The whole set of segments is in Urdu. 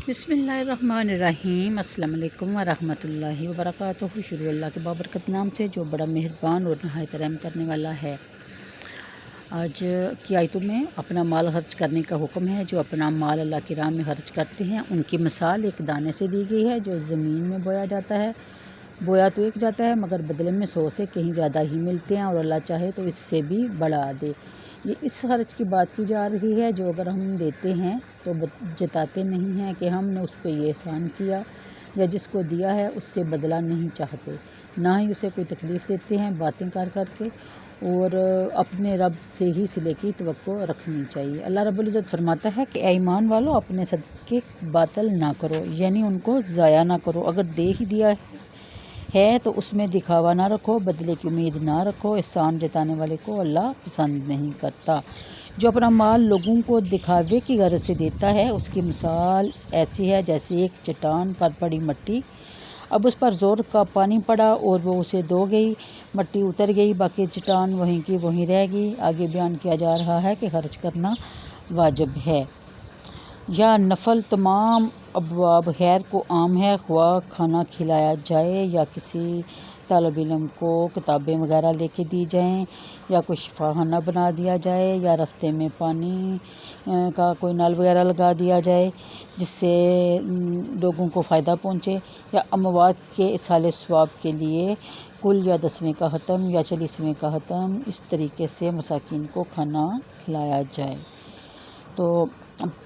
بسم اللہ الرحمن الرحیم۔ السلام علیکم ورحمۃ اللہ وبرکاتہ۔ شروع اللہ کے بابرکت نام سے جو بڑا مہربان اور نہایت رحم کرنے والا ہے۔ آج کی آیتوں میں اپنا مال خرچ کرنے کا حکم ہے۔ جو اپنا مال اللہ کی راہ میں خرچ کرتے ہیں ان کی مثال ایک دانے سے دی گئی ہے جو زمین میں بویا جاتا ہے۔ بویا تو ایک جاتا ہے مگر بدلے میں 100 سے کہیں زیادہ ہی ملتے ہیں، اور اللہ چاہے تو اس سے بھی بڑھا دے۔ یہ اس خرچ کی بات کی جا رہی ہے جو اگر ہم دیتے ہیں تو جتاتے نہیں ہیں کہ ہم نے اس پہ یہ احسان کیا، یا جس کو دیا ہے اس سے بدلہ نہیں چاہتے، نہ ہی اسے کوئی تکلیف دیتے ہیں باتیں کر کے، اور اپنے رب سے ہی صلے کی توقع رکھنی چاہیے۔ اللہ رب العزت فرماتا ہے کہ اے ایمان والو، اپنے صدقے باطل نہ کرو، یعنی ان کو ضائع نہ کرو۔ اگر دے ہی دیا ہے تو اس میں دکھاوا نہ رکھو، بدلے کی امید نہ رکھو۔ احسان جتانے والے کو اللہ پسند نہیں کرتا۔ جو اپنا مال لوگوں کو دکھاوے کی غرض سے دیتا ہے اس کی مثال ایسی ہے جیسے ایک چٹان پر پڑی مٹی۔ اب اس پر زور کا پانی پڑا اور وہ اسے دھو گئی، مٹی اتر گئی، باقی چٹان وہیں کی وہیں رہ گئی۔ آگے بیان کیا جا رہا ہے کہ خرچ کرنا واجب ہے یا نفل۔ تمام ابواب خیر کو عام ہے، خواہ کھانا کھلایا جائے یا کسی طالب علم کو کتابیں وغیرہ لے کے دی جائیں، یا کوئی شفاخانہ بنا دیا جائے، یا راستے میں پانی کا کوئی نل وغیرہ لگا دیا جائے جس سے لوگوں کو فائدہ پہنچے، یا اموات کے ایصال ثواب کے لیے کل یا 10ویں کا ختم یا 40ویں کا ختم، اس طریقے سے مساکین کو کھانا کھلایا جائے۔ تو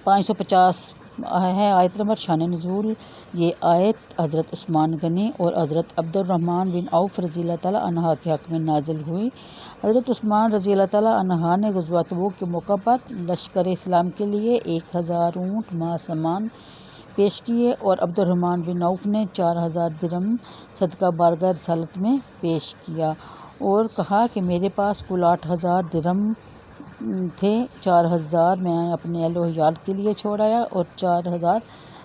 550 ہے آیت نمبر۔ شان نزول، یہ آیت حضرت عثمان غنی اور حضرت عبد الرحمن بن عوف رضی اللہ تعالیٰ عنہ کے حق میں نازل ہوئی۔ حضرت عثمان رضی اللہ تعالیٰ عنہ نے غزوہ تبوک کے موقع پر لشکر اسلام کے لیے 1000 اونٹ مع سامان پیش کیے، اور عبد الرحمن بن عوف نے 4000 درہم صدقہ بارگاہ رسالت میں پیش کیا، اور کہا کہ میرے پاس کل 8000 درہم تھے، 4000 میں اپنے اہل و عیال کے لیے چھوڑ آیا اور 4000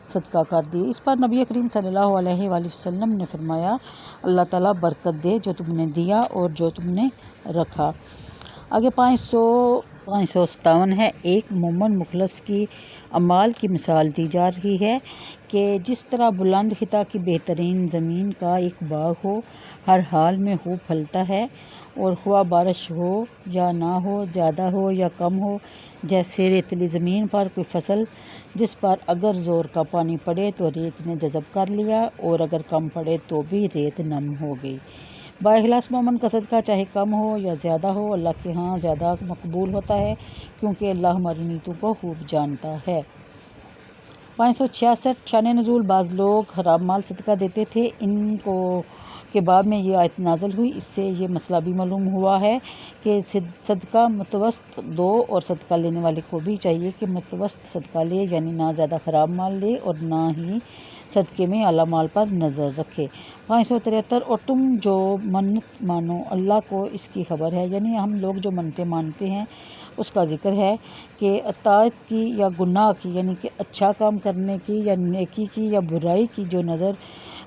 صدقہ کر دیے۔ اس پر نبی کریم صلی اللہ علیہ وآلہ وسلم نے فرمایا، اللہ تعالیٰ برکت دے جو تم نے دیا اور جو تم نے رکھا۔ آگے 557 ہے۔ ایک مومن مخلص کی اعمال کی مثال دی جا رہی ہے کہ جس طرح بلند خطہ کی بہترین زمین کا ایک باغ ہو، ہر حال میں خوب پھلتا ہے، اور خواہ بارش ہو یا نہ ہو، زیادہ ہو یا کم ہو، جیسے ریتلی زمین پر کوئی فصل جس پر اگر زور کا پانی پڑے تو ریت نے جذب کر لیا، اور اگر کم پڑے تو بھی ریت نم ہو گئی۔ بااخلاص مومن کا صدقہ چاہے کم ہو یا زیادہ ہو، اللہ کے ہاں زیادہ مقبول ہوتا ہے، کیونکہ اللہ ہماری نیتوں کو خوب جانتا ہے۔ 566 شان نزول، بعض لوگ حرام مال صدقہ دیتے تھے، ان کو کے باب میں یہ آیت نازل ہوئی۔ اس سے یہ مسئلہ بھی معلوم ہوا ہے کہ صدقہ متوسط دو، اور صدقہ لینے والے کو بھی چاہیے کہ متوسط صدقہ لے، یعنی نہ زیادہ خراب مال لے اور نہ ہی صدقے میں اعلیٰ مال پر نظر رکھے۔ 573 اور تم جو منت مانو اللہ کو اس کی خبر ہے، یعنی ہم لوگ جو منتیں مانتے ہیں اس کا ذکر ہے کہ اطاعت کی یا گناہ کی، یعنی کہ اچھا کام کرنے کی یا نیکی کی یا برائی کی جو نظر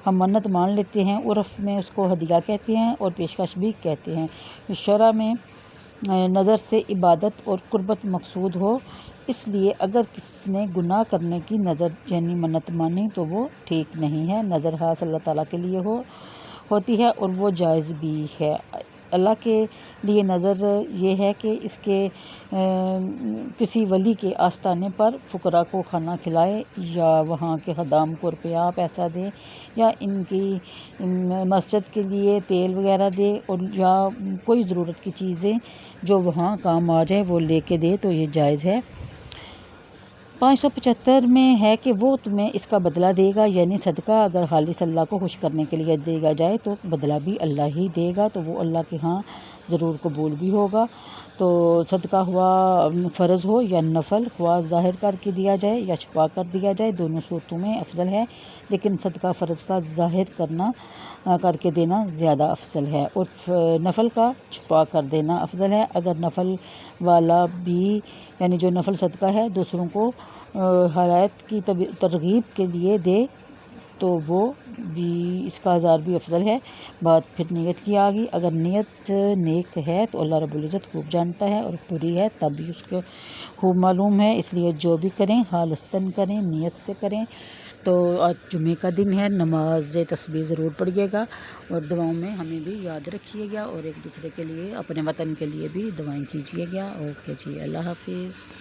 ہم منت مان لیتے ہیں، عرف میں اس کو ہدیہ کہتے ہیں اور پیشکش بھی کہتے ہیں۔ شرع میں نظر سے عبادت اور قربت مقصود ہو، اس لیے اگر کسی نے گناہ کرنے کی نظر یعنی منت مانی تو وہ ٹھیک نہیں ہے۔ نظر خاص اللہ تعالیٰ کے لیے ہوتی ہے اور وہ جائز بھی ہے۔ اللہ کے لیے نظر یہ ہے کہ اس کے کسی ولی کے آستانے پر فقراء کو کھانا کھلائے، یا وہاں کے خدام کو روپیہ پیسہ دے، یا ان کی مسجد کے لیے تیل وغیرہ دے، اور یا کوئی ضرورت کی چیزیں جو وہاں کام آ جائے وہ لے کے دے تو یہ جائز ہے۔ 575 میں ہے کہ وہ تمہیں اس کا بدلہ دے گا، یعنی صدقہ اگر خالص اللہ کو خوش کرنے کے لیے دے گا جائے تو بدلہ بھی اللہ ہی دے گا، تو وہ اللہ کے ہاں ضرور قبول بھی ہوگا۔ تو صدقہ ہوا فرض ہو یا نفل، خواہ ظاہر کر کے دیا جائے یا چھپا کر دیا جائے، دونوں صورتوں میں افضل ہے، لیکن صدقہ فرض کا ظاہر کر کے دینا زیادہ افضل ہے، اور نفل کا چھپا کر دینا افضل ہے۔ اگر نفل والا بھی یعنی جو نفل صدقہ ہے دوسروں کو ہدایت کی ترغیب کے لیے دے تو وہ بھی اس کا ہزار بھی افضل ہے۔ بات پھر نیت کی آ گئی، اگر نیت نیک ہے تو اللہ رب العزت خوب جانتا ہے، اور بری ہے تب بھی اس کو خوب معلوم ہے، اس لیے جو بھی کریں خالصتاً کریں، نیت سے کریں۔ تو آج جمعے کا دن ہے، نماز تسبیح ضرور پڑھیے گا، اور دعاؤں میں ہمیں بھی یاد رکھیے گا، اور ایک دوسرے کے لیے، اپنے وطن کے لیے بھی دعائیں کیجیے گا۔ اوکے جی، اللہ حافظ۔